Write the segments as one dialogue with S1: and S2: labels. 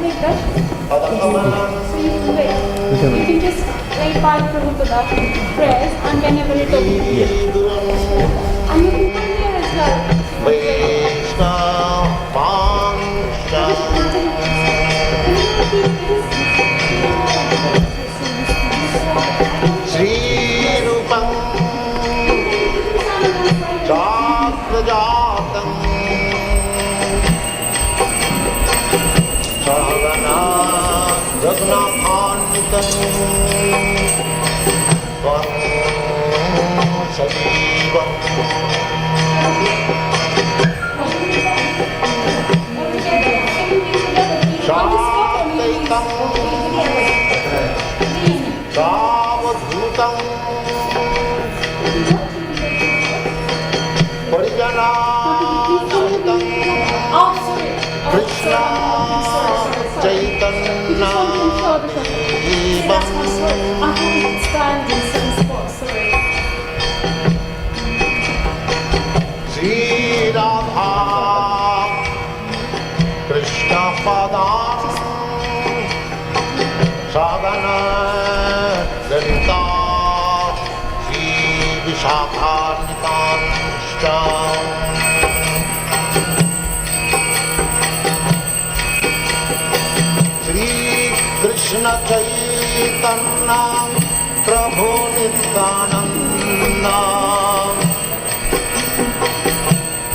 S1: like that? So you can wait. You can just write part through to the press and whenever it opens.
S2: Yes.
S1: And you can come here as well.
S2: Sri Rupam Jatam Sarvana Raghunathanvitam Vam Sadivam Shantaitam Savadhutam Parijananandam Krishna Chaitanya Devam Sri Radha Krishna Padam Sadhana Lalita Sri Vishakharnikanshta Sri Krishna Chaitanya Prabhu Nityananda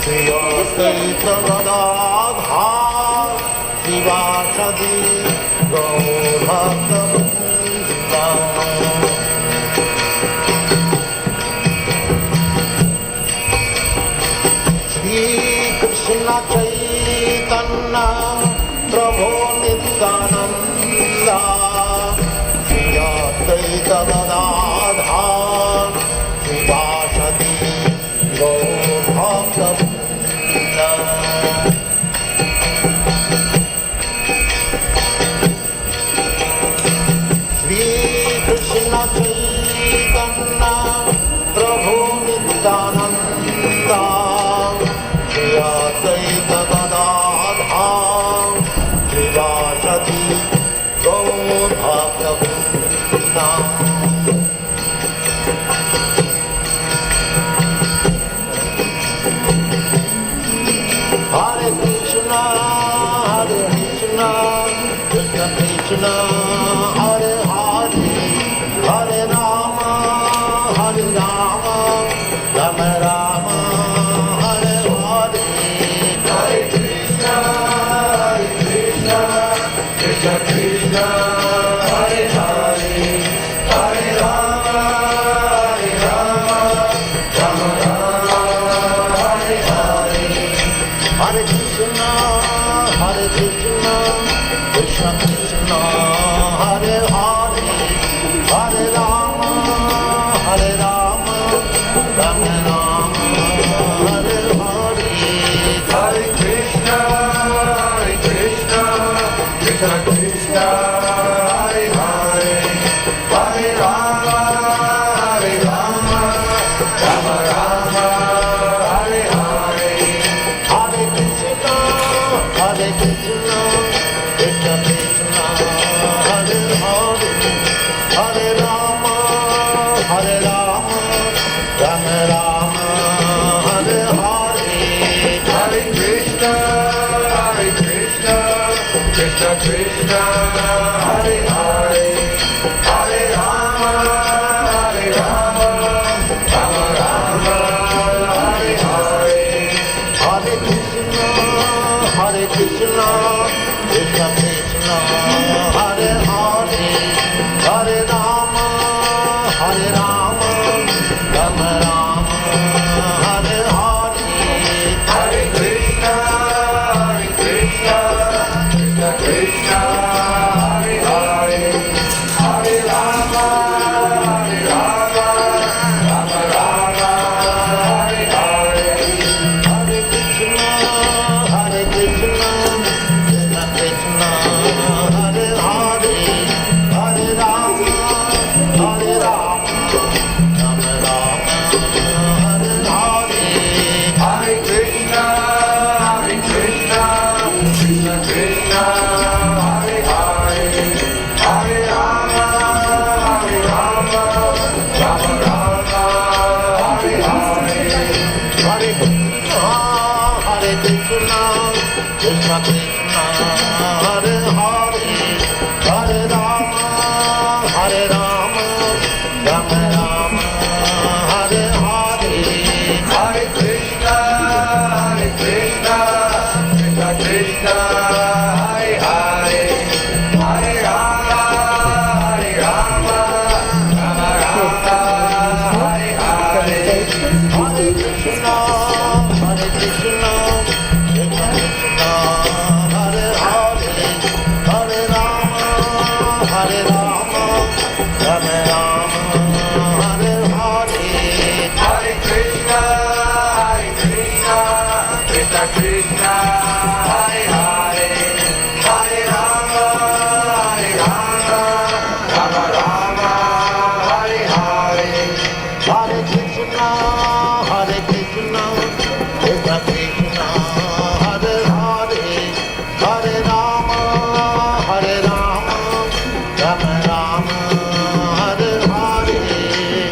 S2: Sri Advaita Gadadhar Sivasadi Gaur-Bhaktivedanta Sri Krishna Chaitanya Prabhu Nityananda Sri Advaita Gadadhar Sivasadi Gaur-Bhaktivedanta Sri Krishna Chaitanya Prabhu Nityananda Sri Advaita Gadadhar Sivasadi Gaur-Bhaktivedanta Hare Krishna, Krishna Krishna, Hare Hare, Hare Rama, Rama Rama, Hare Hare. Hare Krishna, Krishna Krishna, Hare Hare, Hare Rama, Rama Rama, Hare Hare. Hare Krishna, Krishna Krishna, Hare Hare, Hare Rama, Rama Rama, Hare Hare. Hare Krishna, Krishna Krishna, Hare Hare, Hare Rama, Rama Rama, Hare Hare. Hare Krishna, Krishna Krishna, Hare Hare, Hare Rama, Rama Rama, Hare Hare. Hare Krishna, Krishna Krishna, Hare Hare, Hare Rama, Rama Rama, Hare Hare. Hare Krishna, Krishna Krishna, Hare Hare, Hare Rama, Rama Rama, Hare Hare. Hare Krishna, Krishna Krishna, Hare Krishna, Krishna Krishna, Hare Hare, Hare Rama, Hare Rama, Rama Rama, Hare Hare, Hare Krishna, Krishna Krishna, Hare Hare, Hare Rama, Hare Rama, Rama Rama, Hare Hare, Hare Krishna, Hare Krishna, Krishna Krishna, Hare Hare, Hare Rama, Hare Rama, Rama Rama, Hare Hare, Hare Krishna, Krishna Krishna, Hare Hare, Hare Rama, Hare Rama, Rama Rama, Hare Hare, Hare Krishna, Krishna Krishna, Hare Hare, Hare Rama, Hare Rama, Rama Rama, Hare Hare,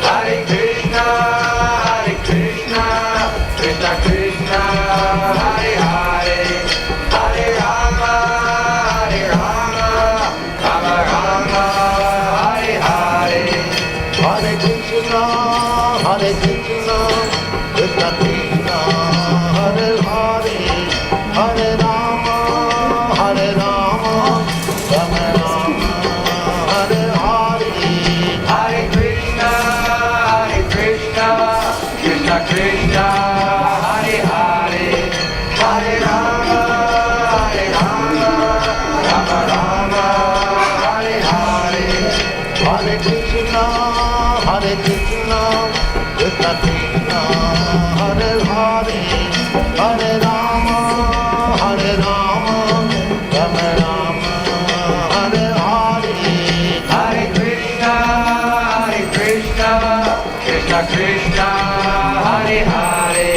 S2: Hare Krishna, Krishna Krishna, Hare Hare, Hare Rama, Hare Rama, Rama Rama, Hare Hare, Hare Krishna, Krishna Krishna, Hare Hare, Hare Rama, Hare Rama, Rama Rama, Hare Hare, Hare Krishna, Krishna Krishna, Hare Hare, Hare Rama, Hare Rama, Rama Rama, Hare Hare, Hare Krishna, Krishna Krishna, Hare Hare, Hare Rama, Hare Rama, Rama Rama, Hare Hare, Hare Krishna, Krishna Krishna, Hare Hare,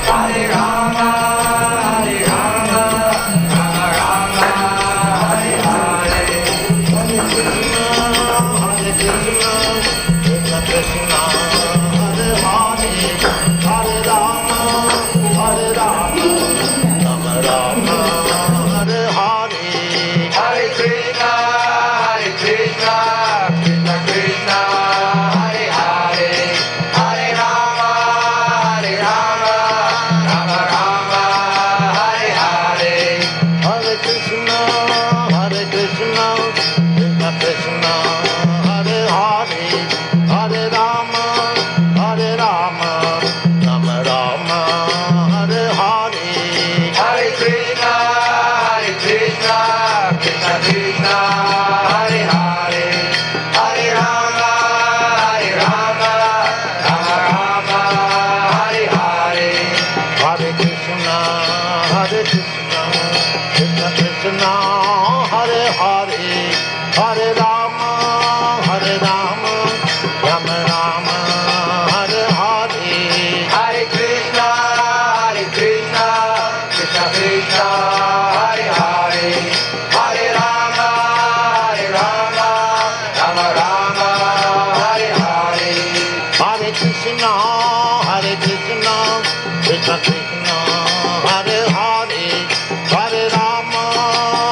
S2: Hare Rama, Hare Rama, Rama Rama, Hare Hare, Hare Krishna, Krishna Krishna, Hare Hare, Hare Rama, Hare Rama, Rama Rama, Hare Hare, Hare Krishna, Krishna Krishna, Hare Hare, Hare Rama, Hare Rama, Rama Rama, Hare Hare, Hare Krishna, Krishna Krishna, Hare Hare, Hare Rama, Hare Rama, Rama Rama, Hare Hare, Hare Krishna, Krishna Krishna, Hare Hare, Hare Rama, Hare Rama, Rama Rama, Hare Hare, Hare Krishna, Krishna Krishna, Hare Hare, Hare Rama, Hare Rama, Rama Rama, Hare Hare, Hare Krishna, Krishna Krishna, Hare Hare, Hare Rama,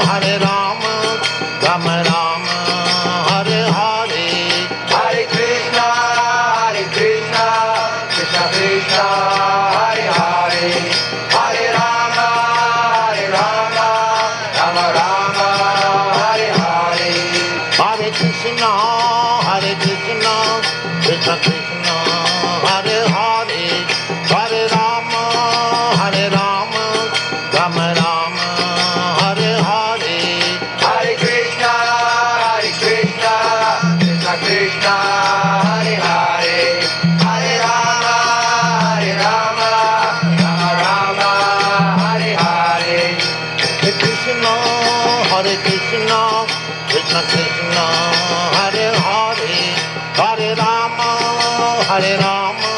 S2: Hare Rama, Rama Rama, Hare Hare, Hare Krishna, Krishna Krishna, Hare Hare, Hare Rama, Hare Rama, Rama Rama, Hare Hare, Hare Krishna, Krishna Krishna, Hare Hare, Hare Rama, Hare Rama, Rama Rama, Hare Hare, Hare Krishna, Krishna Krishna, Hare Hare, Hare Rama, Hare Rama, Rama Rama, Hare Hare, Hare Krishna, Krishna Krishna, Hare Hare, Hare Rama, Hare Rama, Rama Rama, Hare Hare, Hare Krishna, Krishna Krishna, Hare Hare, Hare Rama, Hare Rama,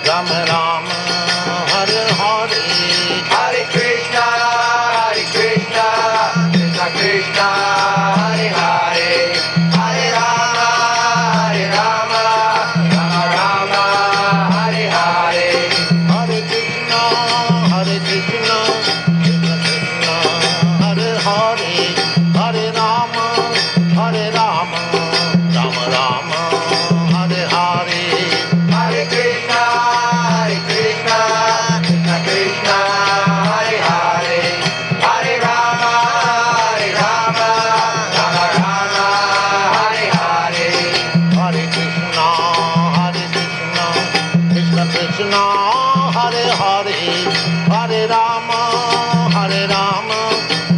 S2: Rama Rama, Hare Hare, Hare Krishna, Hare Krishna, Krishna Krishna, Hare Hare, Hare Rama, Hare Rama, Rama Rama, Hare Hare.
S3: Hare Krishna, Krishna Krishna, Hare Hare, Hare Rama, Rama Rama, Hare Hare.
S2: Hare Krishna, Krishna Krishna, Hare Hare, Hare Rama,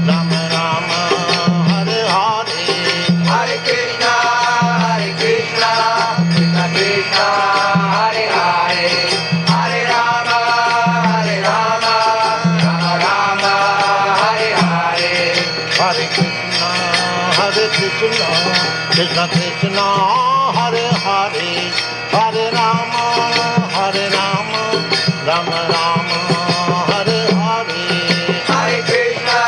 S2: Rama Rama, Hare Hare.
S3: Hare Krishna, Krishna Krishna, Hare Hare, Hare Rama, Rama Rama, Hare Hare.
S2: Hare Krishna, Krishna Krishna, Hare Hare, Hare Rama, Rama Rama, Hare Hare.
S3: Hare Krishna,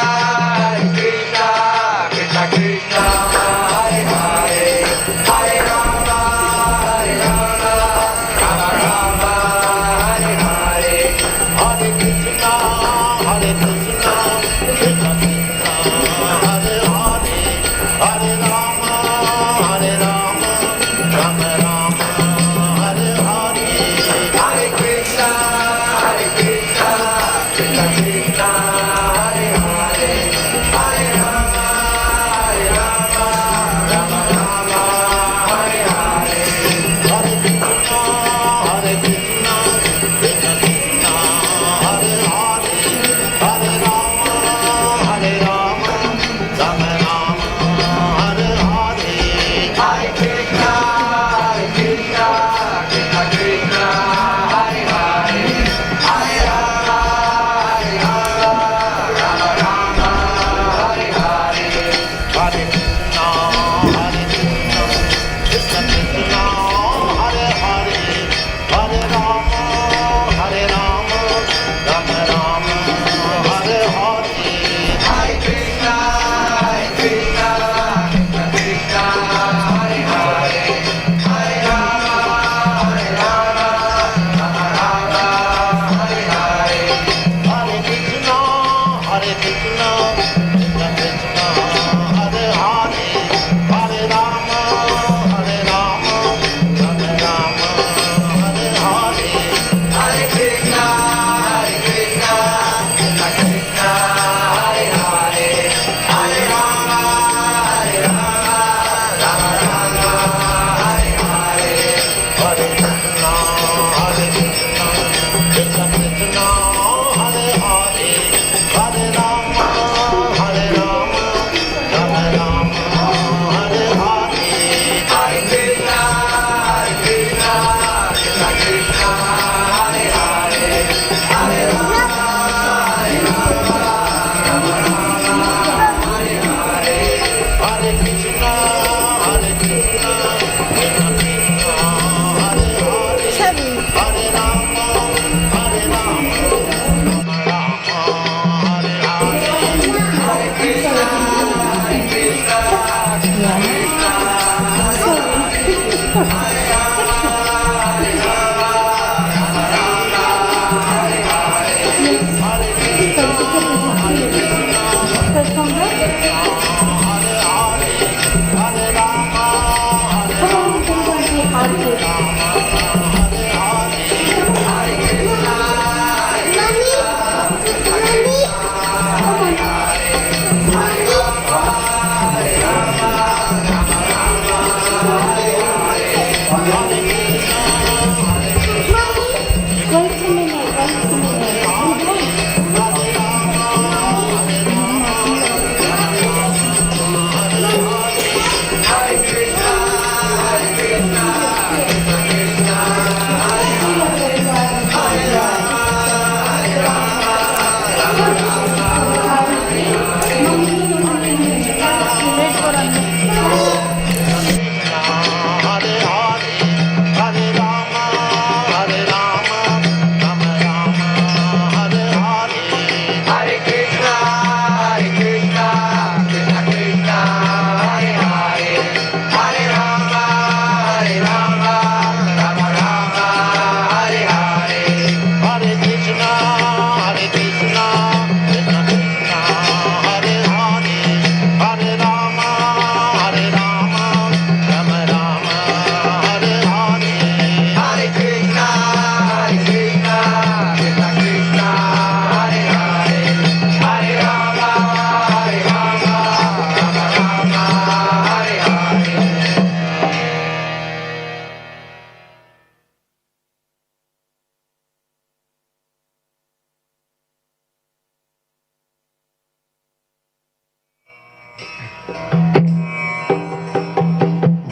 S3: Krishna Krishna, Hare Hare, Hare Rama, Rama Rama, Hare Hare.
S2: Hare Krishna, Krishna Krishna, Hare Hare, Hare Rama, Rama Rama, Hare Hare.
S3: Hare Krishna, Krishna Krishna, Hare Hare, Hare Rama, Rama Rama, Hare Hare.
S2: Hare Krishna, Krishna Krishna, Hare Hare, Hare Rama, Rama Rama, Hare Hare.
S3: Hare Krishna, Krishna Krishna, Hare Hare, Hare Rama,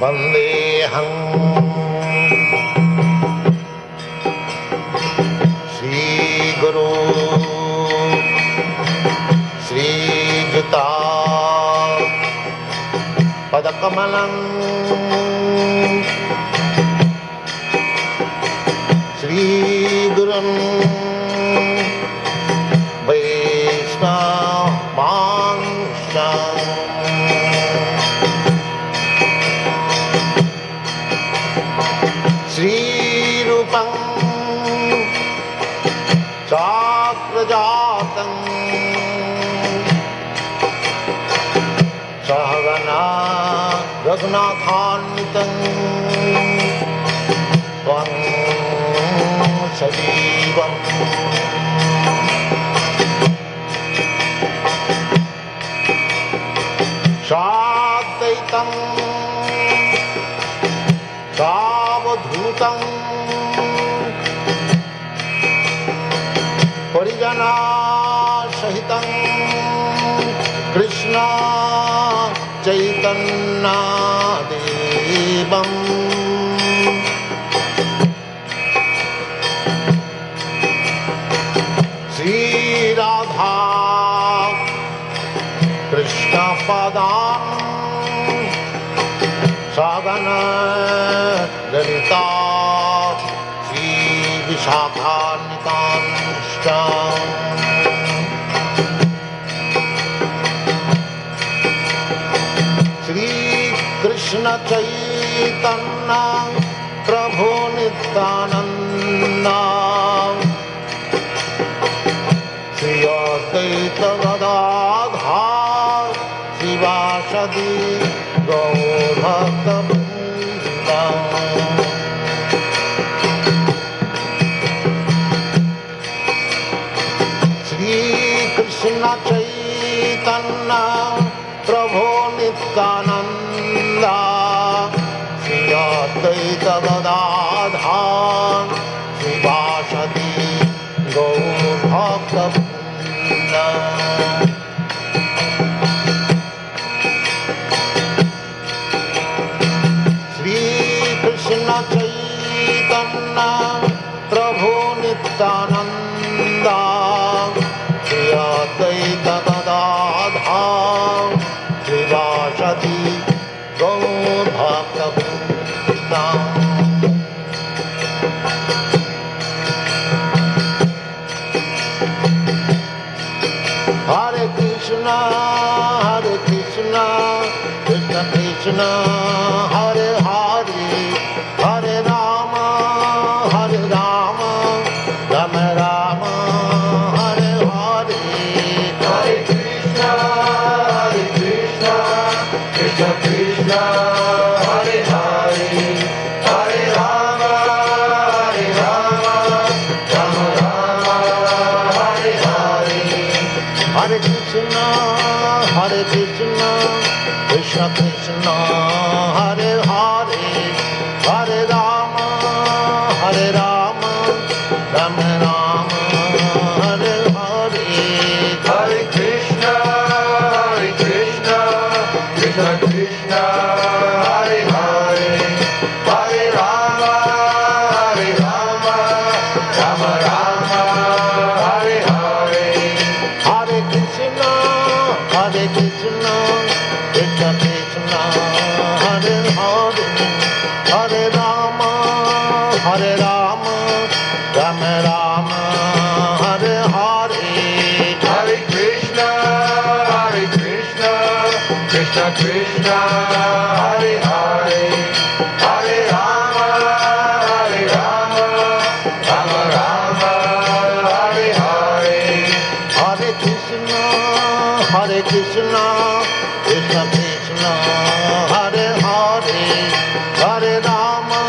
S2: वंदेहं श्रीगुरु श्रीयुता पदकमलं श्रीगुरुं वैष्णवांशं श्रीरूपं चाक्रजातं सहगना रघुनाथान्वितं त्वं सजीवम् साद्वैतं सावधूतं परिजनासहितं कृष्ण चैतन्यदेवम् श्रीराधा कृष्णपदां सगन ललिता श्रीविशाखान्वितांश्च श्रीकृष्ण चैतन्य प्रभु नित्यानंद श्री अद्वैत गदाधर शिवासदि गौरभक्तवृन्द श्रीकृष्ण चैतन्य प्रभु नित्यानंद श्री अद्वैत गदाधर शिवासदि गौरभक्तवृन्द श्रीकृष्ण चैतन्य प्रभु Nityanand Shri Advaita Gadadhar शिवासदि गौरभक्तवृन्द Hare Krishna, Krishna Krishna, Hare Hare, Hare Rama, Rama Rama, Hare Hare.
S3: Hare Krishna, Krishna Krishna, Hare Hare, Hare Rama, Rama Rama, Hare Hare.
S2: Hare Krishna, Krishna Krishna, Hare Hare, Hare Rama, Rama Rama, Hare Hare.
S3: Hare Krishna, Krishna Krishna, Hare Hare, Hare Rama, Rama Rama, Hare Hare.
S2: Hare Krishna, Krishna Krishna, Hare Hare, Hare Rama, Rama Rama, Hare Hare.
S3: Hare Krishna, Krishna Krishna, Hare Hare, Hare Rama, Rama Rama, Hare Hare.
S2: Hare Krishna, Krishna Krishna, Hare Hare, Hare Rama,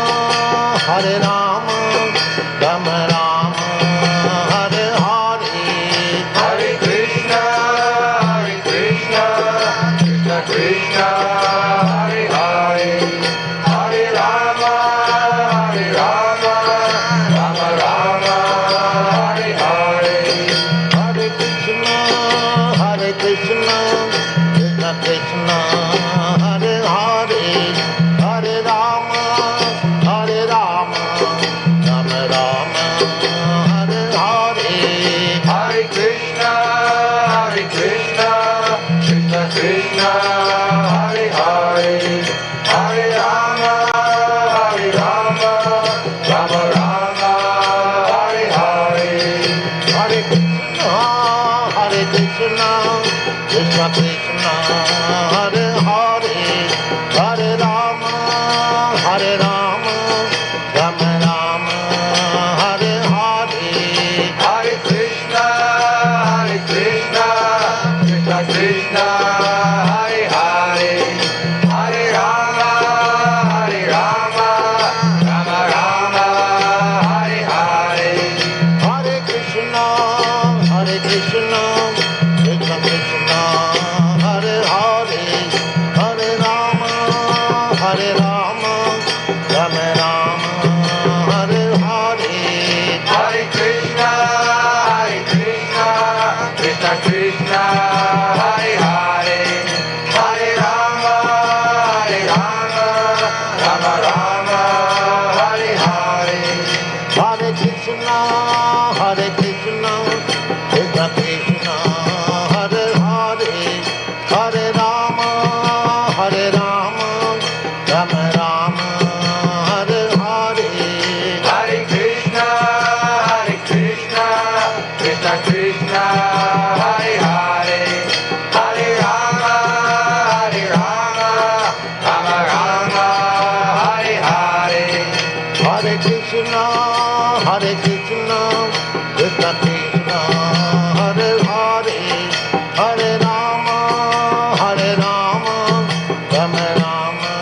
S2: Rama Rama, Hare Hare.
S3: Hare Krishna, Krishna Krishna, Hare Hare, Hare Rama, Rama Rama, Hare Hare.
S2: Hare Krishna, Krishna Krishna,
S3: Krishna, Krishna Krishna, Hare Hare, Hare Rama, Rama Rama, Hare Hare.
S2: Hare Krishna, Krishna Krishna, Hare Hare, Hare Rama, Rama Rama, Hare Hare.
S3: Hare Krishna, Krishna Krishna, Hare Hare, Hare Rama, Rama Rama, Hare Hare.
S2: Hare Krishna, Krishna Krishna, Hare Hare, Hare Rama, Rama Rama, Hare Hare.
S3: Hare Krishna, Krishna Krishna, Hare Hare, Hare Rama, Rama Rama, Hare Hare.
S2: Hare Krishna, Krishna Krishna, Hare Hare, Hare Rama, Rama Rama, Hare Hare.
S3: Hare Krishna, Krishna Krishna, Hare Hare, Hare Rama, Rama Rama, Hare Hare.
S2: Hare Krishna, Krishna Krishna, Hare Hare, Hare Rama, Rama Rama,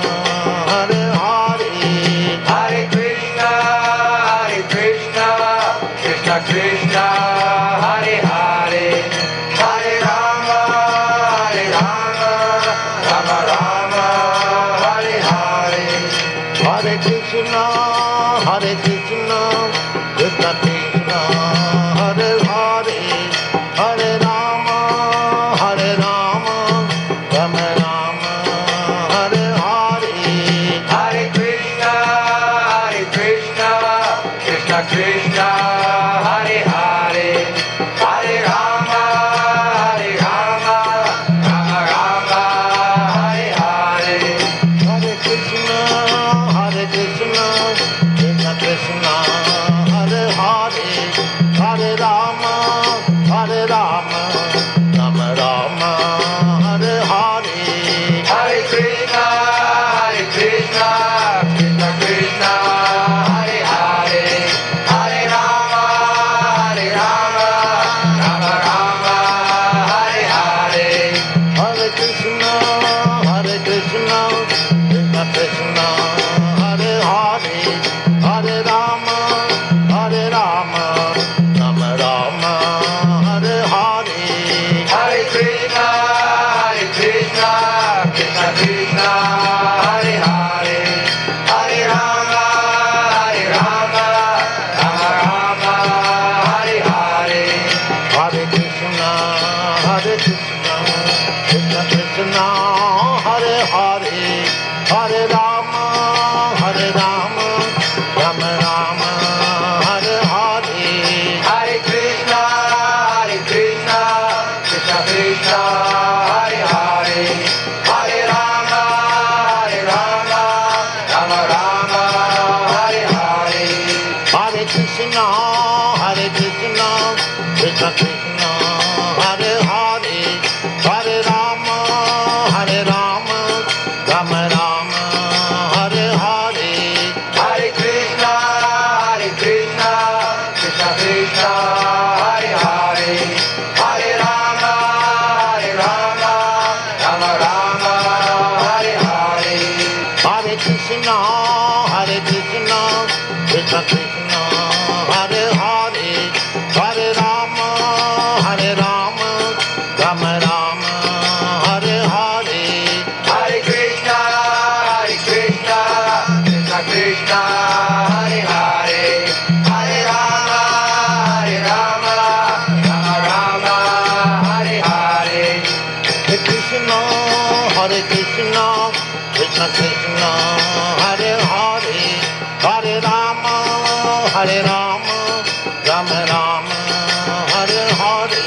S2: Hare Hare.
S3: Hare Krishna, Krishna Krishna, Hare Hare, Hare Rama, Rama Rama, Hare Hare.
S2: Hare Krishna, Krishna Krishna, Hare Hare, Hare Rama, Rama Rama, Hare Hare.
S3: Hare Krishna, Krishna Krishna, Hare Hare, Hare Rama, Rama Rama, Hare Hare.
S2: Hare Krishna, Krishna Krishna, Hare Hare, Hare Rama, Rama Rama, Hare Hare.
S3: Hare Krishna, Krishna Krishna, Hare Hare, Hare Rama, Rama Rama, Hare Hare.
S2: Hare Krishna, Krishna Krishna, Hare Hare, Hare Rama, Rama Rama, Hare Hare.
S3: Hare Krishna, Krishna Krishna, Hare Hare, Hare Rama, Rama Rama, Hare Hare.
S2: Hare Krishna, Krishna Krishna, Hare Hare, Hare Rama, Rama Rama, Hare Hare.
S3: Hare Krishna, Krishna Krishna, Hare Hare, Hare Rama, Rama Rama, Hare Hare.
S2: Hare Krishna, Krishna Krishna, Hare Hare, Hare Rama, Rama Rama, Hare Hare.
S3: Hare Krishna, Krishna Krishna, Hare Hare, Hare Rama, Rama Rama, Hare Hare.
S2: Hare Krishna, Krishna Krishna, Hare Hare, Hare Rama, Rama Rama, Hare Hare.
S3: Hare Krishna, Krishna Krishna, Hare Hare, Hare Rama, Rama Rama, Hare Hare.
S2: Hare Krishna, Krishna Krishna, Hare Hare, Hare Rama, Rama Rama, Hare Hare.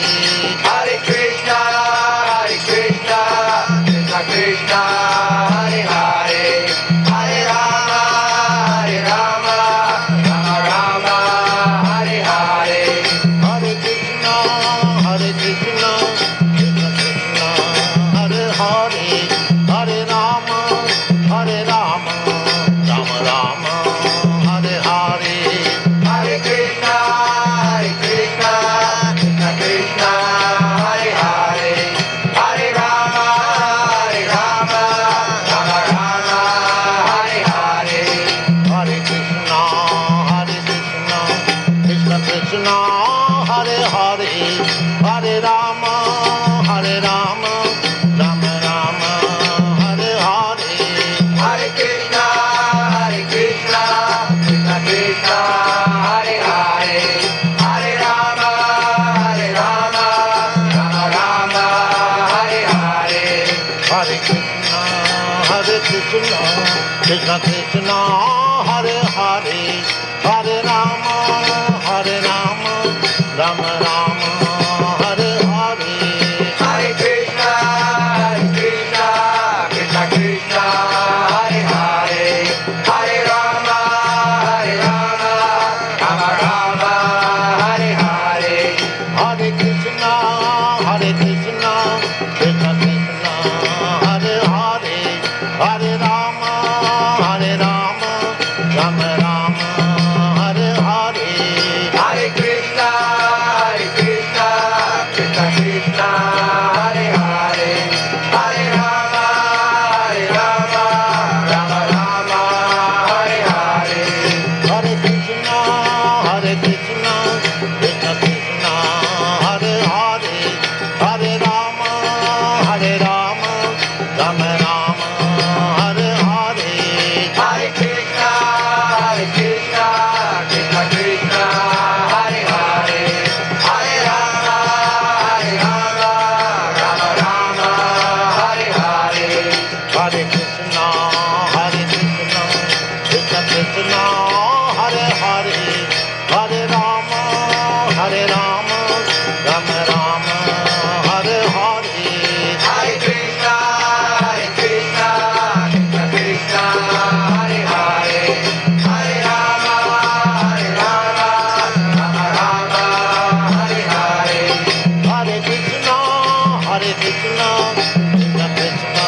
S2: Krishna, Krishna Krishna, Hare Hare, Hare Rama, Rama Rama, Hare Hare.
S3: Hare Krishna, Krishna Krishna, Hare Hare, Hare Rama, Rama Rama, Hare Hare.
S2: Hare Krishna, Krishna Krishna, Hare Hare, Hare Rama, Rama Rama, Hare Hare.
S3: Hare Krishna, Krishna Krishna, Hare Hare, Hare Rama, Rama Rama, Hare Hare.
S2: Hare Krishna, Krishna Krishna, Hare Hare, Hare Rama, Rama Rama, Hare Hare.
S3: Hare Krishna, Krishna Krishna, Hare Hare, Hare Rama, Rama Rama, Hare Hare.
S2: Hare Krishna, Krishna Krishna, Hare Hare, Hare Rama, Rama Rama, Hare Hare.
S3: Hare Krishna, Krishna Krishna, Hare Hare, Hare Rama, Rama Rama, Hare Hare.
S2: Hare Krishna, Krishna Krishna, Hare Hare, Hare Rama, Rama Rama, Hare Hare.
S3: Hare Krishna, Krishna Krishna,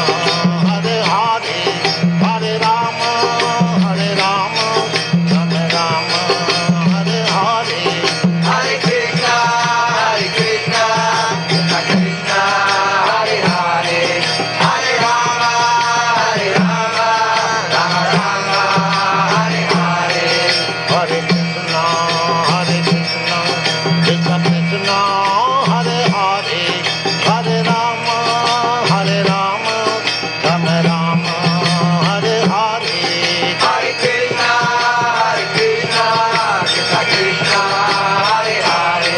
S3: Hare Hare, Hare Rama, Rama Rama, Hare Hare.
S2: Hare Krishna, Krishna Krishna, Hare Hare, Hare Rama, Rama Rama, Hare Hare.
S3: Hare Krishna, Krishna Krishna, Hare Hare, Hare Rama, Rama Rama, Hare Hare.
S2: Hare Krishna, Krishna Krishna, Hare Hare,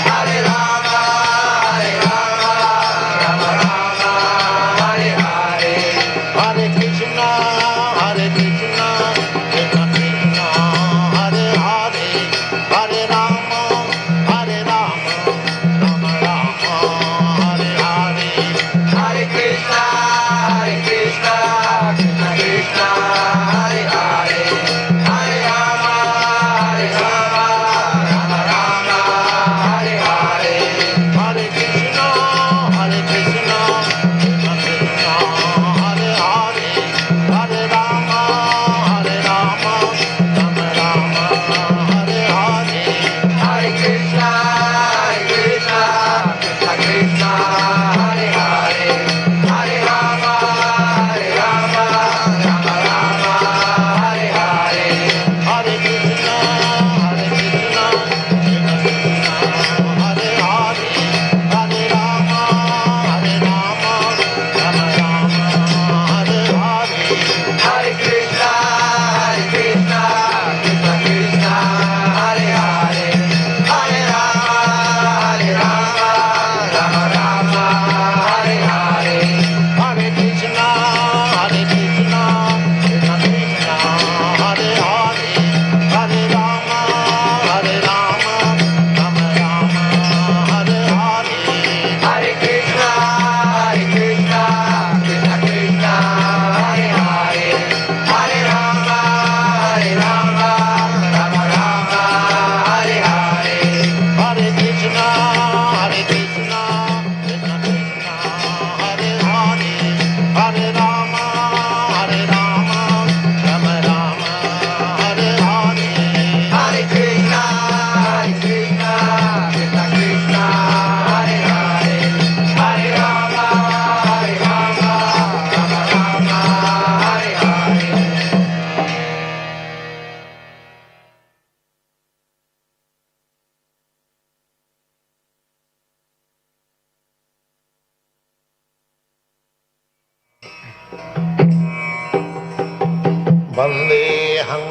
S2: Hare Rama, Rama Rama, Hare Hare.
S3: Hare Krishna, Krishna Krishna, Hare Hare, Hare Rama, Rama Rama, Hare Hare.
S2: Hare Krishna, Krishna Krishna, Hare Hare, Hare Rama, Rama Rama, Hare Hare.
S3: Hare Krishna, Krishna Krishna, Hare Hare, Hare Rama, Rama Rama, Hare Hare.
S2: Hare Krishna, Krishna Krishna, Hare Hare, Hare Rama, Rama Rama, Hare Hare.
S3: Hare Krishna, Krishna Krishna, Hare Hare, Hare Rama, Rama Rama, Hare Hare.
S2: Hare Krishna, Krishna Krishna, Hare Hare, Hare Rama, Rama Rama, Hare Hare.
S3: Hare Krishna, Krishna Krishna, Hare Hare, Hare Rama, Rama Rama, Hare Hare.
S2: Hare Krishna, Krishna Krishna, Hare Hare, Hare Rama, Rama Rama, Hare Hare.
S3: Hare Krishna, Krishna Krishna, Hare Hare, Hare Rama, Rama Rama, Hare Hare.
S2: Vandeham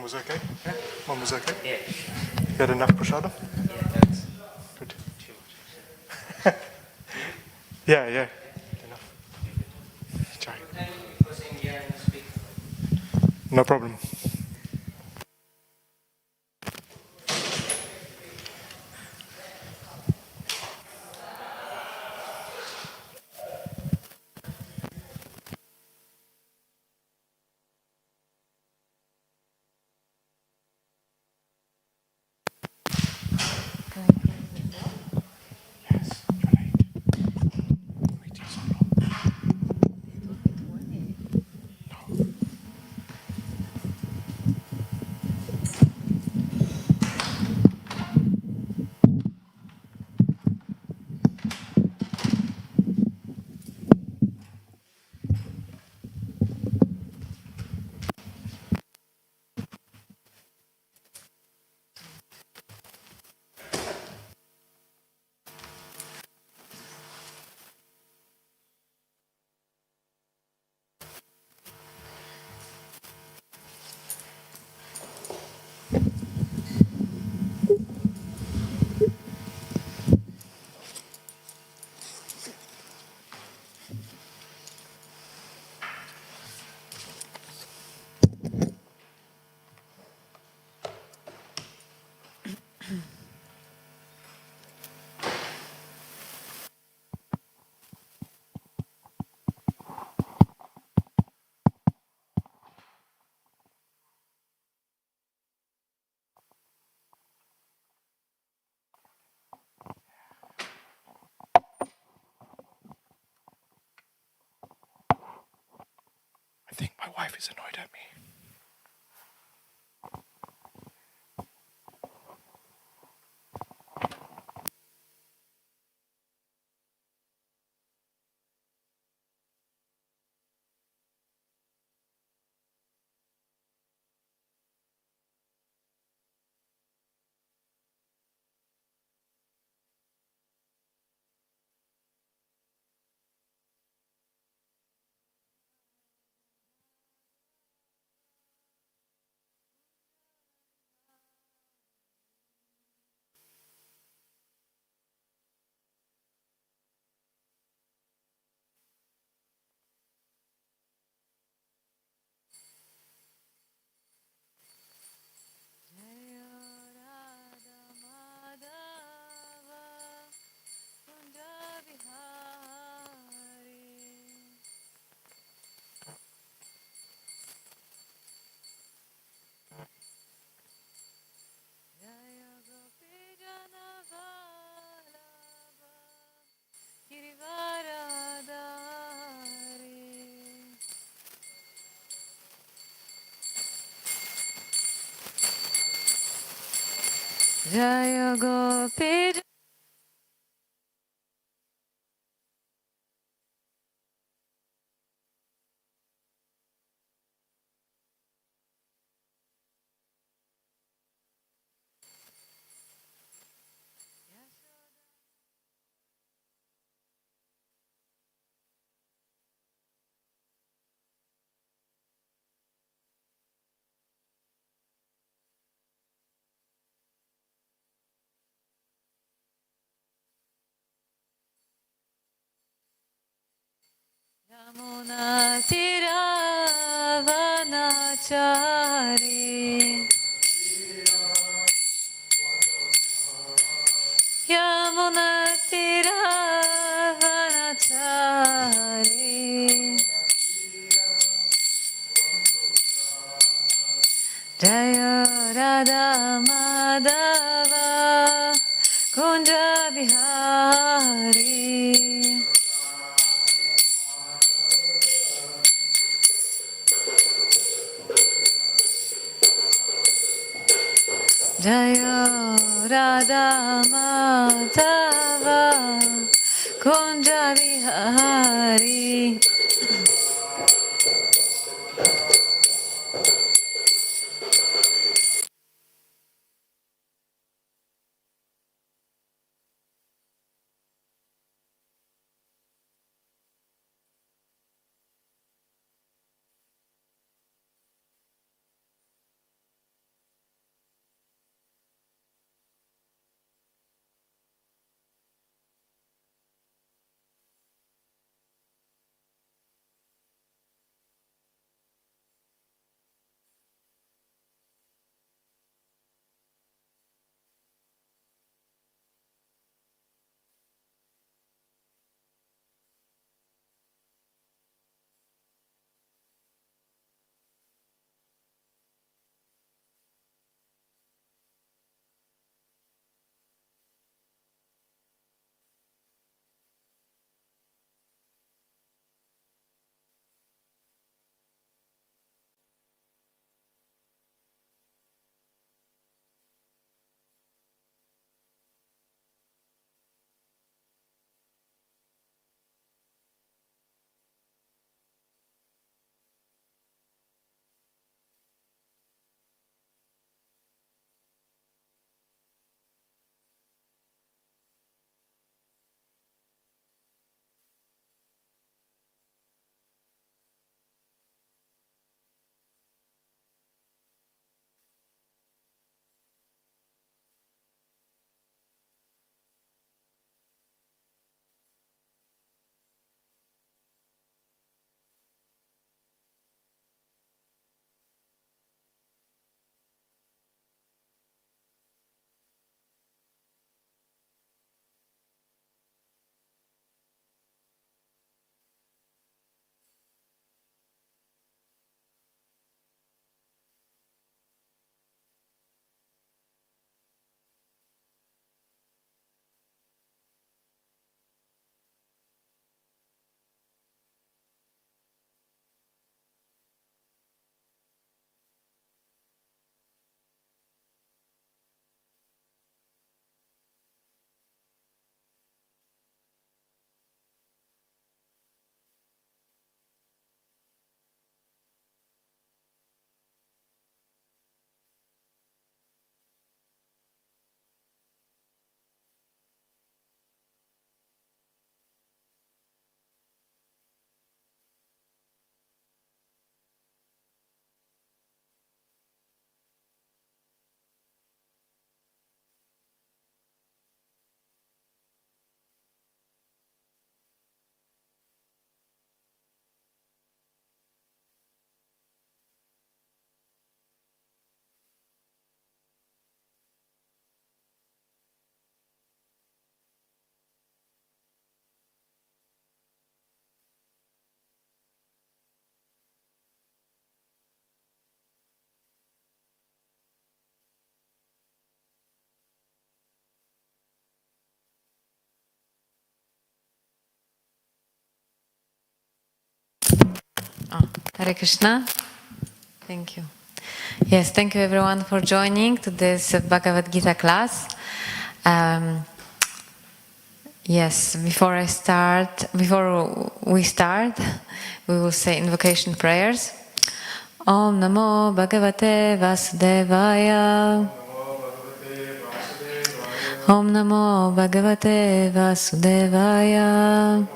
S4: Mum was okay?
S3: Huh?
S4: Mum was okay?
S3: Yeah.
S4: You had enough prasadam?
S3: Yeah, that's
S4: Good.
S3: too much.
S4: Yeah, yeah. Enough. Sorry.
S3: Thank you for saying yeah and speak.
S4: No problem. Yes, you're late. Waiting so long. No. I think my wife is annoyed at me.
S5: Jaya Gopi Yamuna Tiravanachari Yamuna Tiravanachari Jaya Radha Madhava Kunja Bihari Jaya Radha Madhava Kunja Bihari Hare Krishna. Thank you. Yes, thank you everyone for joining to this Bhagavad Gita class. Yes, before we start, we will say invocation prayers. Om Namo Bhagavate Vasudevaya. Om Namo Bhagavate Vasudevaya.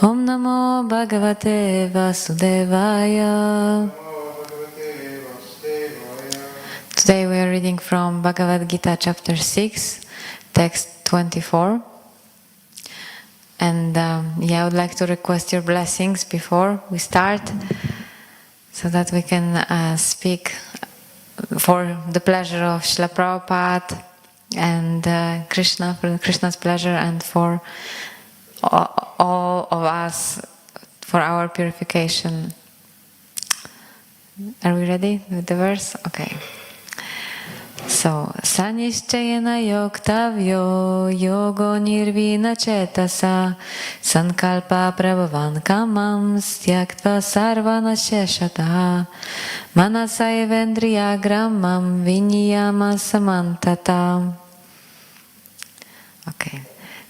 S5: Om Namo Bhagavate Vasudevaya. Today we are reading from Bhagavad Gita chapter 6, text 24. And I would like to request your blessings before we start, so that we can speak for the pleasure of Srila Prabhupada and Krishna, for Krishna's pleasure, and for all of us, for our purification. Are we ready with the verse? Okay. So, Sanischayana yoktavyo yogo nirvina chetasa sankalpa prabhavan kamam styaktva sarvana sheshataha manasayavendriya gramam vinyama samantata. Okay.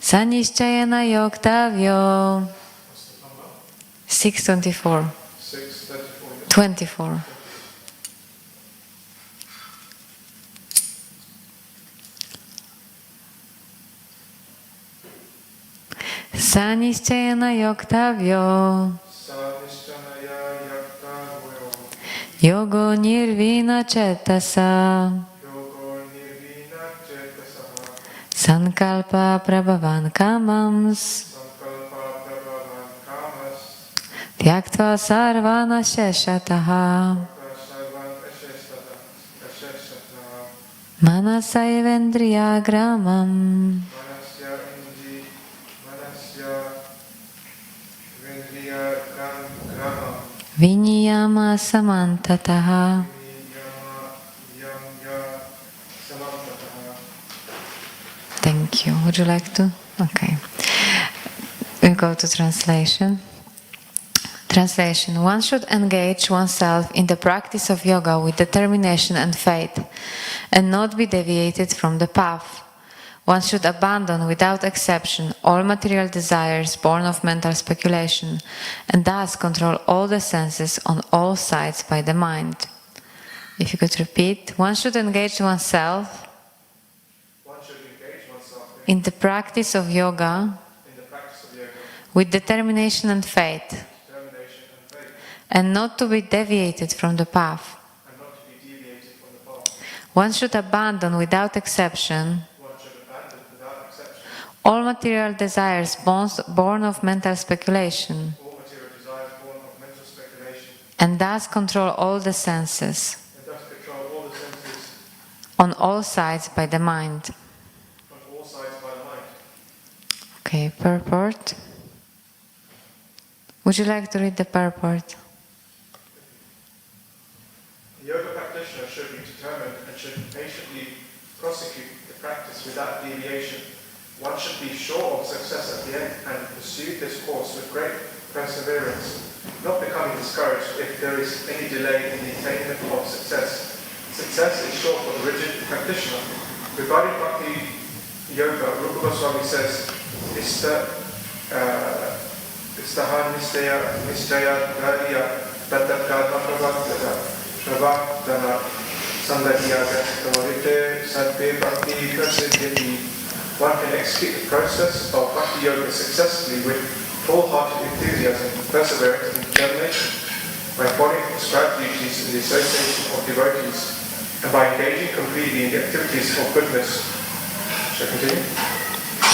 S5: Sanischayana yoktavyo 6:24. 24. Sanischayana yoktavyo yogo nirvina chetasa sankalpa prabhavan kamams tyaktva sarvana sheshataha manasayavendriya gramam vinyama samantataha. Thank you. Would you like to? Okay. We go to translation. Translation. One should engage oneself in the practice of yoga with determination and faith, and not be deviated from the path. One should abandon without exception all material desires born of mental speculation, and thus control all the senses on all sides by the mind. If you could repeat. One should engage oneself in the practice of yoga with determination and faith, and not to be deviated from the path. One should abandon without exception all material desires born of mental speculation, and thus control all the senses on all sides by the mind. Okay, purport. Would you like to read the purport?
S6: The yoga practitioner should be determined and should patiently prosecute the practice without deviation. One should be sure of success at the end and pursue this course with great perseverance, not becoming discouraged if there is any delay in the attainment of success. Success is short for the rigid practitioner. Regarding Bhakti Yoga, Rupa Goswami says, Istahan Nistaya Gadiya Tatakata Pravaktana Sandhyaga Tavarite Sadbe Bhakti Prasiddhiti. One can execute the process of Bhakti Yoga successfully with full-hearted enthusiasm, perseverance and determination, by following prescribed duties in the association of devotees, and by engaging completely in the activities of goodness. Shall I continue?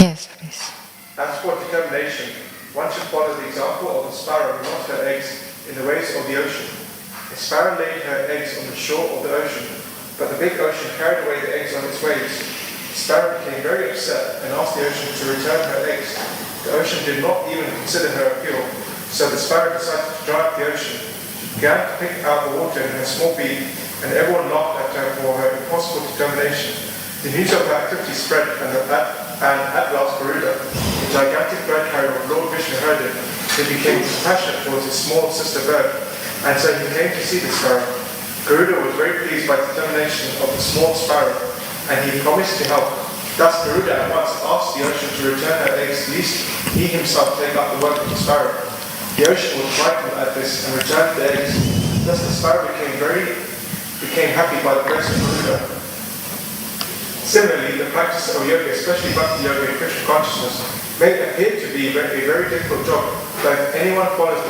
S5: Yes, please.
S6: As for determination, one should follow the example of a sparrow who lost her eggs in the waves of the ocean. A sparrow laid her eggs on the shore of the ocean, but the big ocean carried away the eggs on its waves. The sparrow became very upset and asked the ocean to return her eggs. The ocean did not even consider her appeal, so the sparrow decided to dry up the ocean. She began to pick out the water in her small beak, and everyone laughed at her for her impossible determination. The news of her activity spread, and at last Garuda, the gigantic bird carrier of Lord Vishnu, heard it. he became compassionate towards his small sister bird, and so he came to see the sparrow. Garuda was very pleased by the determination of the small sparrow, and he promised to help. Thus Garuda at once asked the ocean to return her eggs, lest he himself take up the work of the sparrow. The ocean was frightened at this and returned the eggs. Thus the sparrow became happy by the grace of Garuda. Similarly, the practice of yoga, especially Bhakti Yoga and Krishna consciousness, may appear to be a very difficult job, but if anyone follows the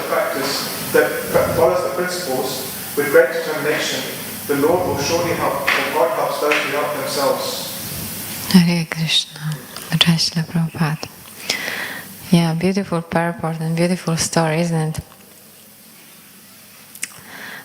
S6: principles with great determination, the Lord will surely help, for God helps those who help themselves.
S5: Hare Krishna. Jai Srila Prabhupada. Yeah, beautiful purport and beautiful story, isn't it?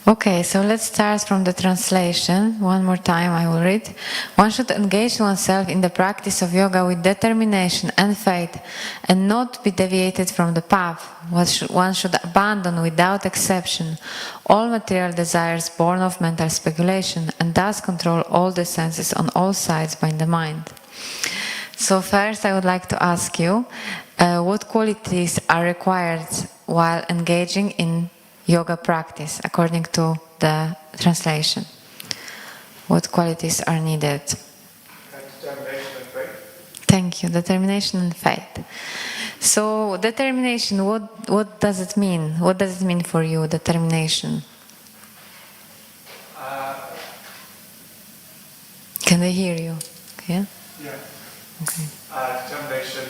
S5: Okay, so let's start from the translation. One more time I will read. One should engage oneself in the practice of yoga with determination and faith and not be deviated from the path. One should abandon without exception all material desires born of mental speculation and thus control all the senses on all sides by the mind. So first I would like to ask you, what qualities are required while engaging in yoga practice, according to the translation? What qualities are needed?
S6: Determination and faith.
S5: Thank you. Determination and faith. So, determination, what does it mean? What does it mean for you, determination? Can they hear you? Okay.
S6: Yeah.
S5: Okay.
S6: Determination.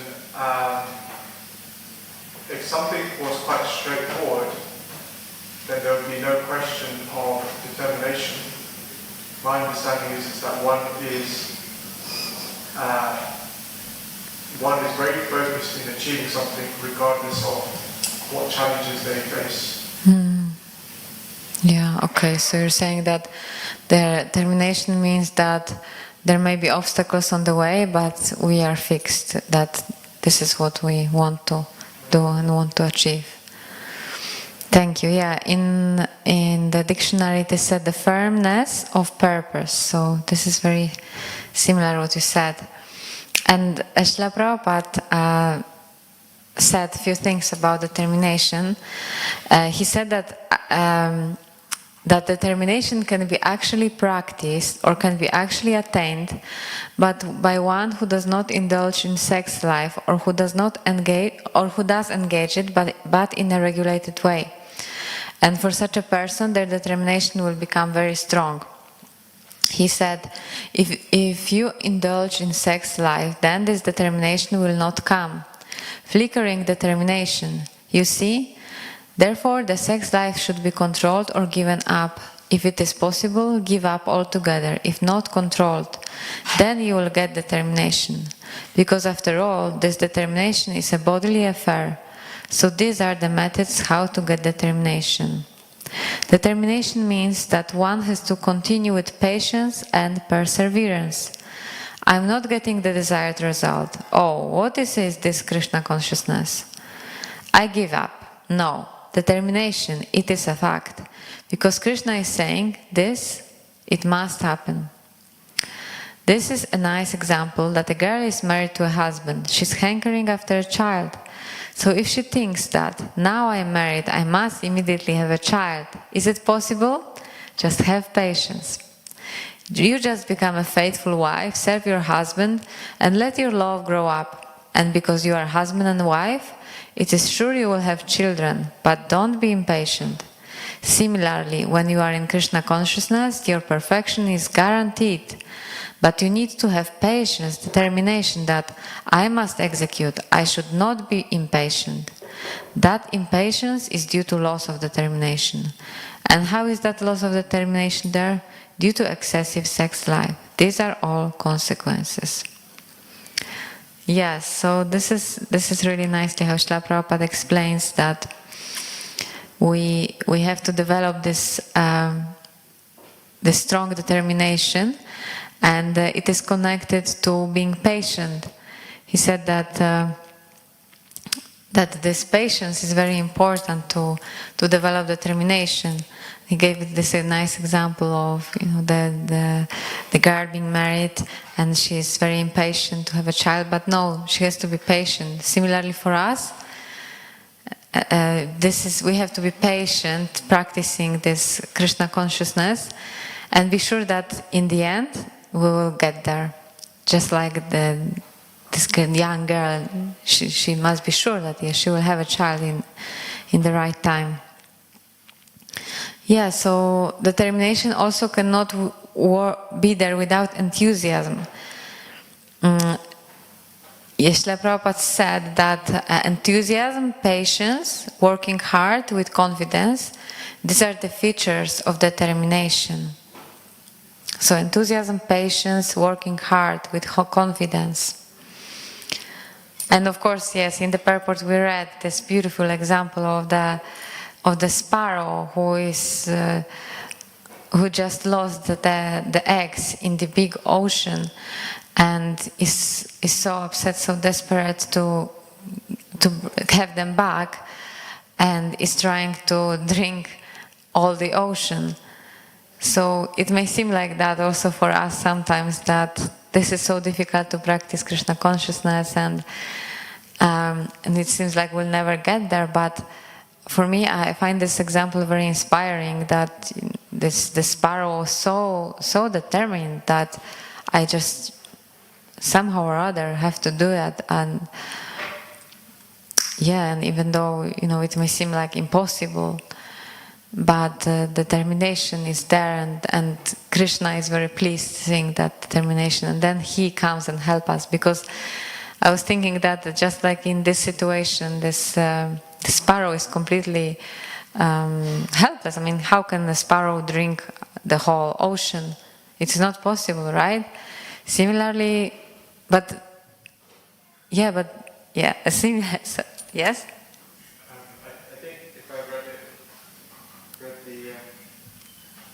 S6: If something was quite straightforward, then there would be no question of determination. My understanding is that one is very focused in achieving something regardless of what challenges they face.
S5: Yeah, okay, so you're saying that the determination means that there may be obstacles on the way, but we are fixed, that this is what we want to do and want to achieve. Thank you. Yeah, in the dictionary it is said the firmness of purpose. So this is very similar what you said. And Srila Prabhupada said a few things about determination. He said that that determination can be actually practiced or can be actually attained, but by one who does not indulge in sex life or who does not engage or who does engage it, but in a regulated way. And for such a person, their determination will become very strong. He said, if you indulge in sex life, then this determination will not come. Flickering determination, you see? Therefore, the sex life should be controlled or given up. If it is possible, give up altogether. If not controlled, then you will get determination. Because after all, this determination is a bodily affair. So these are the methods how to get determination. Determination means that one has to continue with patience and perseverance. I'm not getting the desired result. Oh, what is this Krishna consciousness? I give up. No. Determination, it is a fact. Because Krishna is saying this, it must happen. This is a nice example that a girl is married to a husband. She's hankering after a child. So if she thinks that now I am married, I must immediately have a child, is it possible? Just have patience. You just become a faithful wife, serve your husband, and let your love grow up. And because you are husband and wife, it is sure you will have children, but don't be impatient. Similarly, when you are in Krishna consciousness, your perfection is guaranteed. But you need to have patience, determination that I must execute. I should not be impatient. That impatience is due to loss of determination. And how is that loss of determination there? Due to excessive sex life. These are all consequences. Yes, so this is really nicely how Srila Prabhupada explains that we have to develop this strong determination, and it is connected to being patient. He said that this patience is very important to develop determination. He gave this a nice example of the girl being married and she is very impatient to have a child, but no, she has to be patient. Similarly for us, we have to be patient practicing this Krishna consciousness and be sure that in the end we will get there. Just like this young girl, she must be sure that she will have a child in the right time. Yeah, so determination also cannot be there without enthusiasm. Srila Prabhupada said that enthusiasm, patience, working hard with confidence, these are the features of determination. So enthusiasm, patience, working hard with confidence. And of course, yes, in the purport we read this beautiful example of the sparrow who just lost the eggs in the big ocean and is so upset, so desperate to have them back, and is trying to drink all the ocean. So it may seem like that also for us sometimes, that this is so difficult to practice Krishna consciousness, and it seems like we'll never get there. But for me, I find this example very inspiring, that the sparrow was so determined that I just somehow or other have to do it. And yeah, and even though it may seem like impossible, but determination is there, and Krishna is very pleased seeing that determination, and then he comes and helps us. Because I was thinking that just like in this situation, this sparrow is completely helpless. I mean, how can a sparrow drink the whole ocean? It's not possible, right? Similarly, yes?
S6: I think if I read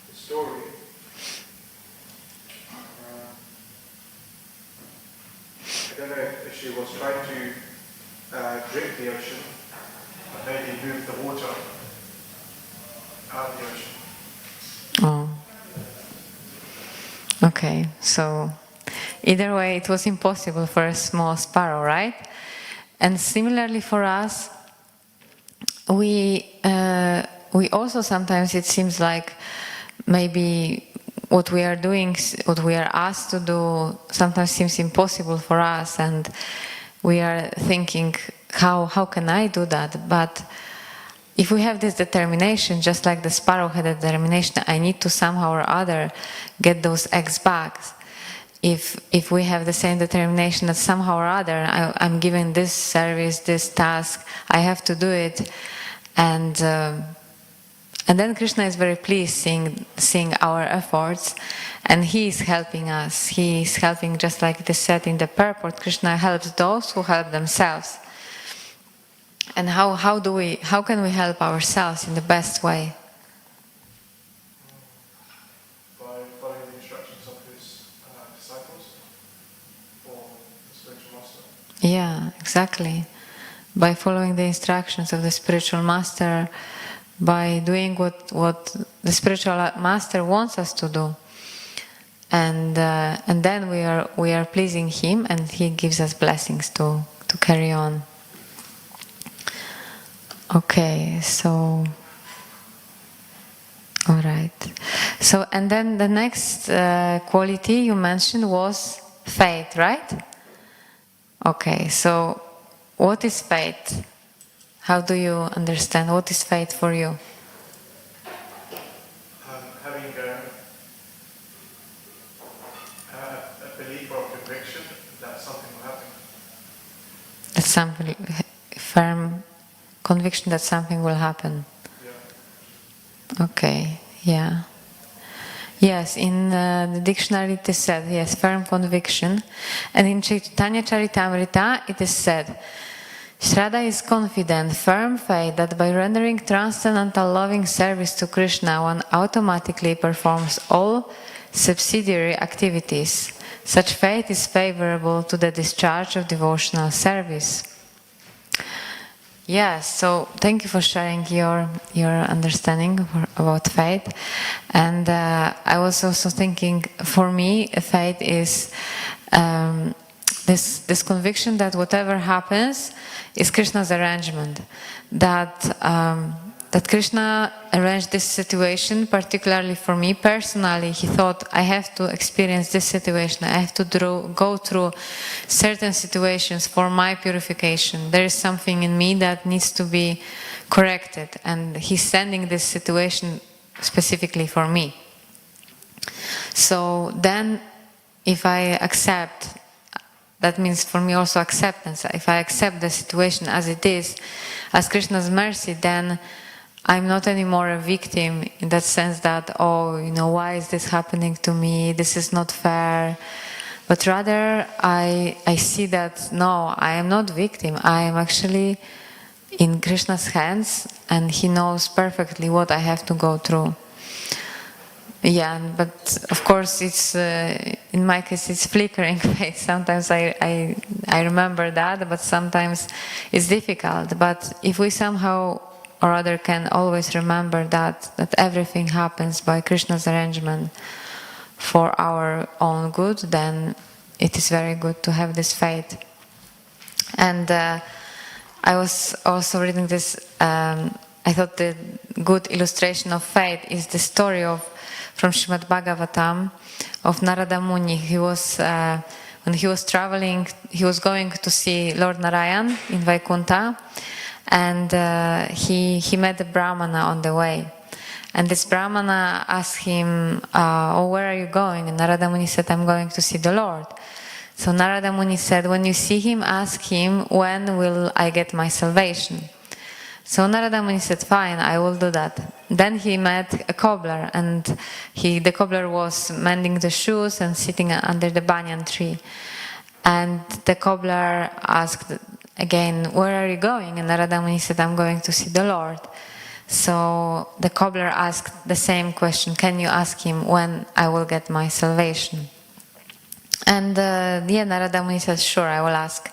S6: the story, I don't know if she was trying to drink the ocean, but maybe move the water out of the ocean.
S5: Oh. Okay, so either way, it was impossible for a small sparrow, right? And similarly for us, we also sometimes, it seems like maybe what we are doing, what we are asked to do, sometimes seems impossible for us, and we are thinking, how can I do that? But if we have this determination, just like the sparrow had a determination, I need to somehow or other get those eggs back. If we have the same determination that somehow or other I'm given this service, this task, I have to do it, and then Krishna is very pleased seeing our efforts, and he is helping us. He is helping, just like it is said in the purport, Krishna helps those who help themselves. And how can we help ourselves in the best way?
S6: By following the instructions of his disciples or the spiritual master.
S5: Yeah, exactly. By following the instructions of the spiritual master, by doing what the spiritual master wants us to do, and then we are pleasing him, and he gives us blessings to carry on. Okay, so all right. So, and then the next quality you mentioned was faith, right? Okay, so what is faith? How do you understand? What is faith for you?
S6: Having a belief or conviction that something will happen.
S5: That's something firm conviction that something will happen.
S6: Yeah.
S5: Okay, yeah. Yes, in the dictionary it is said, yes, firm conviction. And in Chaitanya Charitamrita it is said, Shraddha is confident, firm faith that by rendering transcendental loving service to Krishna, one automatically performs all subsidiary activities. Such faith is favorable to the discharge of devotional service. Yes, so thank you for sharing your understanding about faith. And I was also thinking, for me, faith is the this conviction that whatever happens is Krishna's arrangement, that Krishna arranged this situation particularly for me personally. He thought, I have to experience this situation, I have to go through certain situations for my purification. There is something in me that needs to be corrected, and he's sending this situation specifically for me. So then if I accept, that means for me also acceptance. If I accept the situation as it is, as Krishna's mercy, then I'm not anymore a victim in that sense that, oh, why is this happening to me? This is not fair. But rather, I see that, no, I am not victim. I am actually in Krishna's hands, and he knows perfectly what I have to go through. Yeah, but of course, it's in my case, it's flickering faith. Sometimes I remember that, but sometimes it's difficult. But if we somehow or other can always remember that everything happens by Krishna's arrangement for our own good, then it is very good to have this faith. And I was also reading this. I thought the good illustration of faith is the story from Srimad Bhagavatam of Narada Muni. He was when he was traveling, he was going to see Lord Narayan in Vaikuntha, and he met a Brahmana on the way. And this Brahmana asked him, "Oh, where are you going?" And Narada Muni said, "I'm going to see the Lord." So Narada Muni said, "When you see him, ask him, when will I get my salvation?" So Narada Muni said, "Fine, I will do that." Then he met a cobbler, and the cobbler was mending the shoes and sitting under the banyan tree. And the cobbler asked again, "Where are you going?" And Narada Muni said, "I'm going to see the Lord." So the cobbler asked the same question, "Can you ask him when I will get my salvation?" And Narada Muni said, "Sure, I will ask."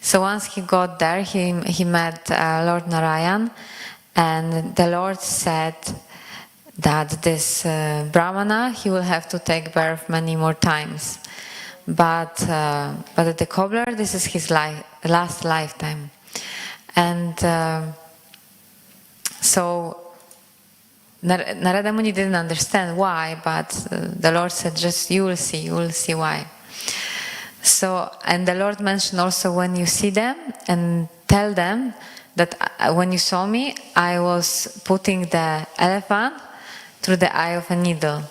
S5: So once he got there, he met Lord Narayan, and the Lord said that this Brahmana, he will have to take birth many more times. But the cobbler, this is his last lifetime. And so Narada Muni didn't understand why, but the Lord said, "Just you will see why." So, and the Lord mentioned also, when you see them, and tell them that when you saw me, I was putting the elephant through the eye of a needle.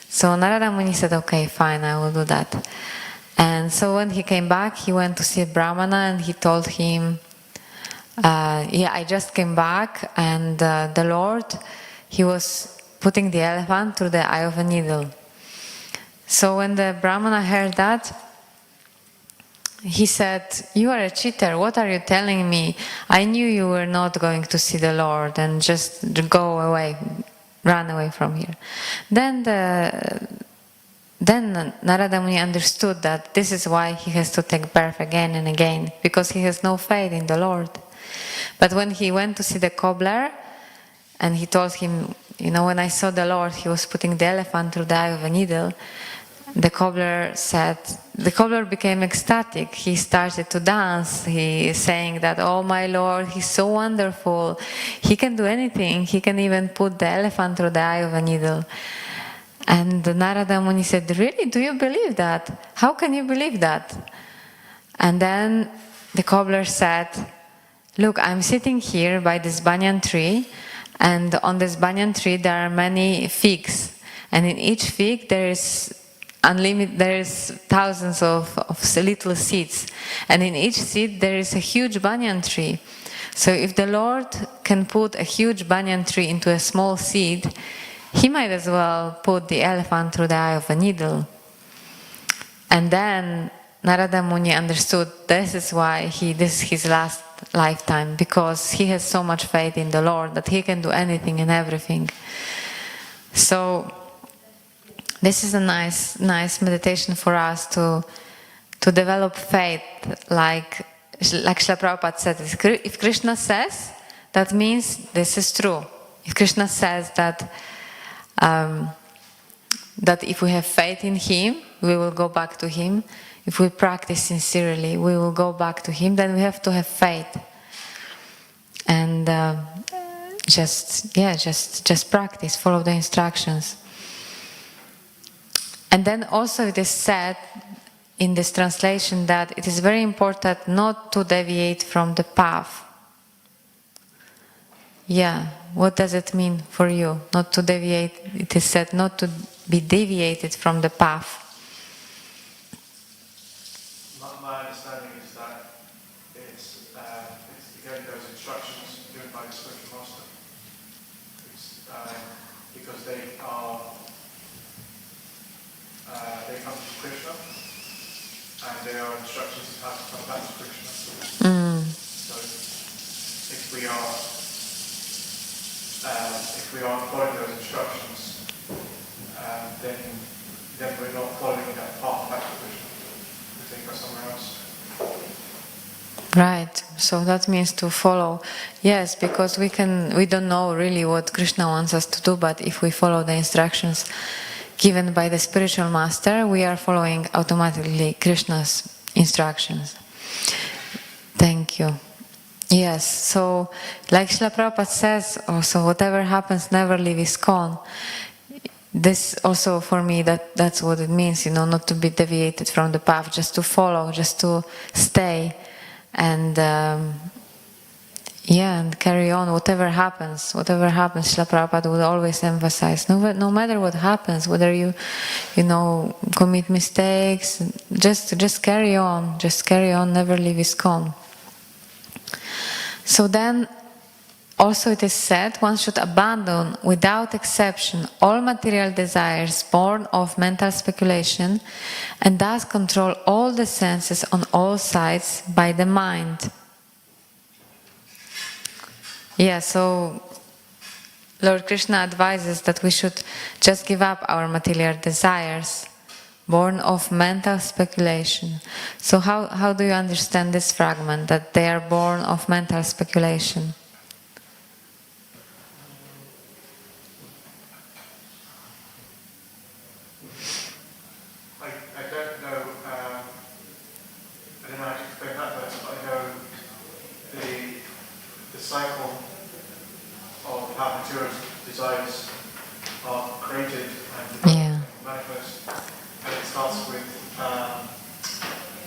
S5: So Narada Muni said, "Okay, fine, I will do that." And so when he came back, he went to see a Brahmana, and he told him, I just came back, and the Lord, he was putting the elephant through the eye of a needle. So when the Brahmana heard that, he said, "You are a cheater. What are you telling me? I knew you were not going to see the Lord, and just go away, run away from here." Then Narada Muni understood that this is why he has to take birth again and again, because he has no faith in the Lord. But when he went to see the cobbler, and he told him, "When I saw the Lord, he was putting the elephant through the eye of a needle," the cobbler became ecstatic. He started to dance. He is saying that, "Oh, my Lord, he's so wonderful. He can do anything. He can even put the elephant through the eye of a needle." And Narada Muni said, "Really? Do you believe that? How can you believe that?" And then the cobbler said, "Look, I'm sitting here by this banyan tree, and on this banyan tree there are many figs. And in each fig there is thousands of little seeds. And in each seed there is a huge banyan tree. So if the Lord can put a huge banyan tree into a small seed, he might as well put the elephant through the eye of a needle." And then Narada Muni understood this is why this is his last lifetime, because he has so much faith in the Lord that he can do anything and everything. So this is a nice meditation for us to develop faith, like Srila Prabhupada said. If Krishna says, that means this is true. If Krishna says that if we have faith in him, we will go back to Him. If we practice sincerely, we will go back to Him. Then we have to have faith. And just practice, follow the instructions. And then also it is said in this translation that it is very important not to deviate from the path. Yeah, what does it mean for you? Not to deviate, it is said not to be deviated from the path.
S6: My understanding is that it's again those instructions given by the spiritual master. It's because they come from Krishna, and they are instructions on how to come back to Krishna. So if we aren't following those instructions, then we're not following that path back to Krishna. We take us somewhere else.
S5: Right. So that means to follow. Yes, because we don't know really what Krishna wants us to do, but if we follow the instructions given by the spiritual master, we are following automatically Krishna's instructions. Thank you. Yes, so like Srila Prabhupada says also, whatever happens, never leave ISKCON. This also for me, that's what it means, not to be deviated from the path, just to follow, just to stay and and carry on. Whatever happens, Srila Prabhupada would always emphasize, no matter what happens, whether you commit mistakes, just carry on, never leave ISKCON. So then, also it is said, one should abandon without exception all material desires born of mental speculation and thus control all the senses on all sides by the mind. Yeah, so Lord Krishna advises that we should just give up our material desires born of mental speculation. So how do you understand this fragment, that they are born of mental speculation?
S6: I don't know how to explain that, but I know the cycle of how material desires are created and manifest. And it starts with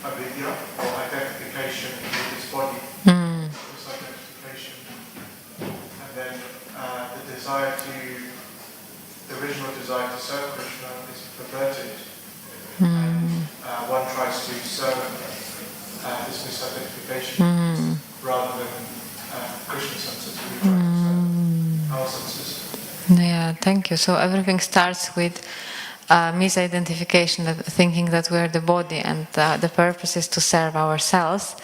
S6: avidya, or identification with this body, this identification, and then the original desire to serve Krishna is perverted, and one tries to serve this misidentification rather than Krishna's senses. We try to serve our senses.
S5: Yeah, thank you. So everything starts with misidentification, thinking that we are the body, and the purpose is to serve ourselves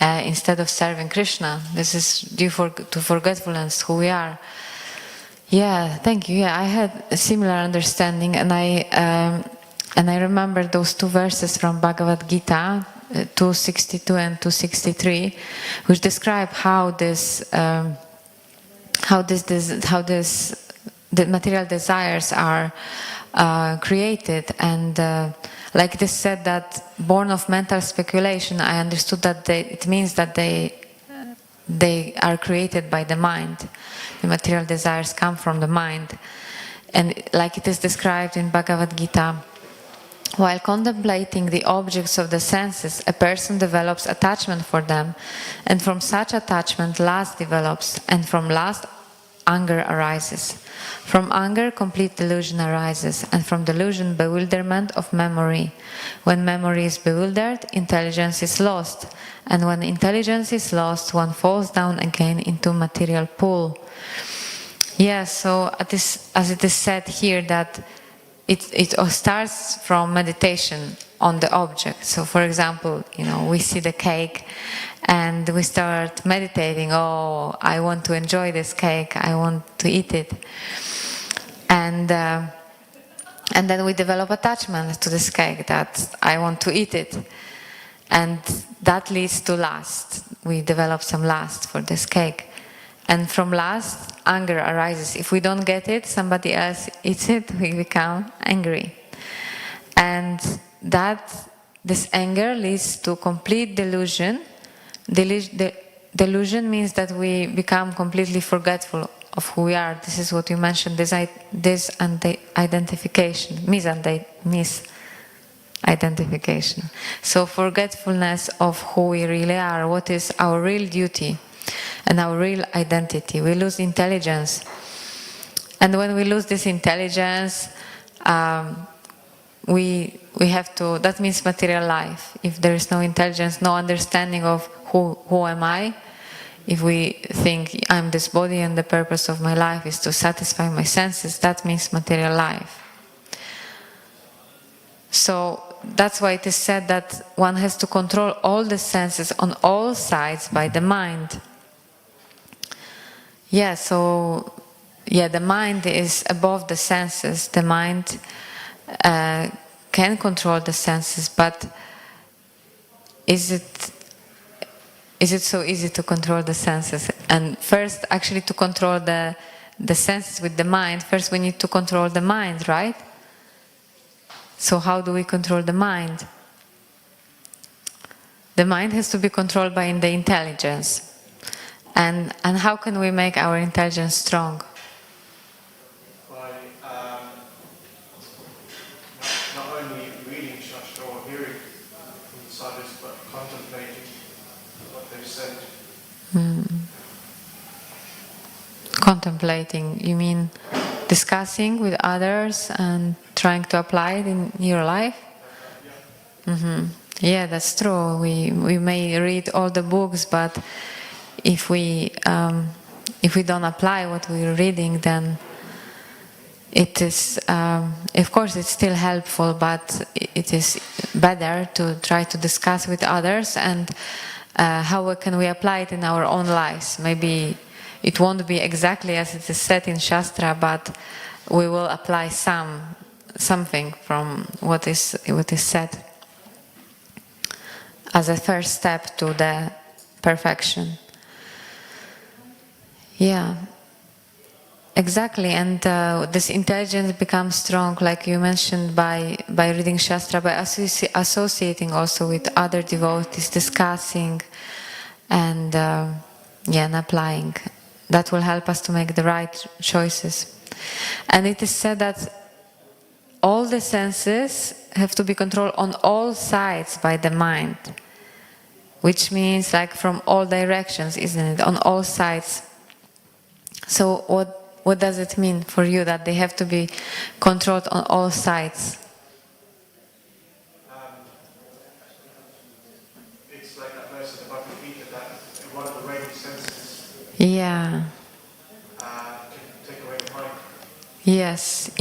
S5: instead of serving Krishna. This is due to forgetfulness who we are. Yeah, thank you. Yeah, I had a similar understanding, and I remember those two verses from Bhagavad Gita, 262 and 263, which describe how the material desires are created, and like it is said that born of mental speculation, I understood that it means that they are created by the mind. The material desires come from the mind, and like it is described in Bhagavad Gita, while contemplating the objects of the senses, a person develops attachment for them, and from such attachment lust develops, and from lust anger arises. From anger, complete delusion arises, and from delusion, bewilderment of memory. When memory is bewildered, intelligence is lost, and when intelligence is lost, one falls down again into material pool. Yes, so as it is said here, that it all starts from meditation on the object. So, for example, we see the cake, and we start meditating. Oh, I want to enjoy this cake. I want to eat it, and then we develop attachment to this cake, that I want to eat it, and that leads to lust. We develop some lust for this cake, and from lust, anger arises. If we don't get it, somebody else eats it, we become angry. And that this anger leads to complete delusion. Delusion means that we become completely forgetful of who we are. This is what you mentioned, identification, misidentification. So forgetfulness of who we really are, what is our real duty and our real identity. We lose intelligence. And when we lose this intelligence, we have to, that means material life. If there is no intelligence, no understanding of who am I, if we think I'm this body and the purpose of my life is to satisfy my senses, that means material life. So that's why it is said that one has to control all the senses on all sides by the mind. Yeah, so the mind is above the senses. The mind can control the senses, but is it so easy to control the senses? And first, actually, to control the senses with the mind, first we need to control the mind, right? So how do we control the mind? The mind has to be controlled by the intelligence. And how can we make our intelligence strong?
S6: By not only reading Shastra or hearing from the sadhus, but contemplating what they've said.
S5: Contemplating, you mean discussing with others and trying to apply it in your life? Yeah, that's true. We may read all the books, but if we don't apply what we're reading, then it is, of course, it's still helpful, but it is better to try to discuss with others and how can we apply it in our own lives. Maybe it won't be exactly as it is said in Shastra, but we will apply something from what is said as a first step to the perfection. Yeah, exactly. And this intelligence becomes strong, like you mentioned, by reading Shastra, by associating also with other devotees, discussing and applying. That will help us to make the right choices. And it is said that all the senses have to be controlled on all sides by the mind, which means like from all directions, isn't it? On all sides. So what does it mean for you that they have to be controlled on all sides?
S6: It's like that verse in the Bhaktivedanta that one of the ready senses
S5: Yeah.
S6: can take away the mind.
S5: Yes.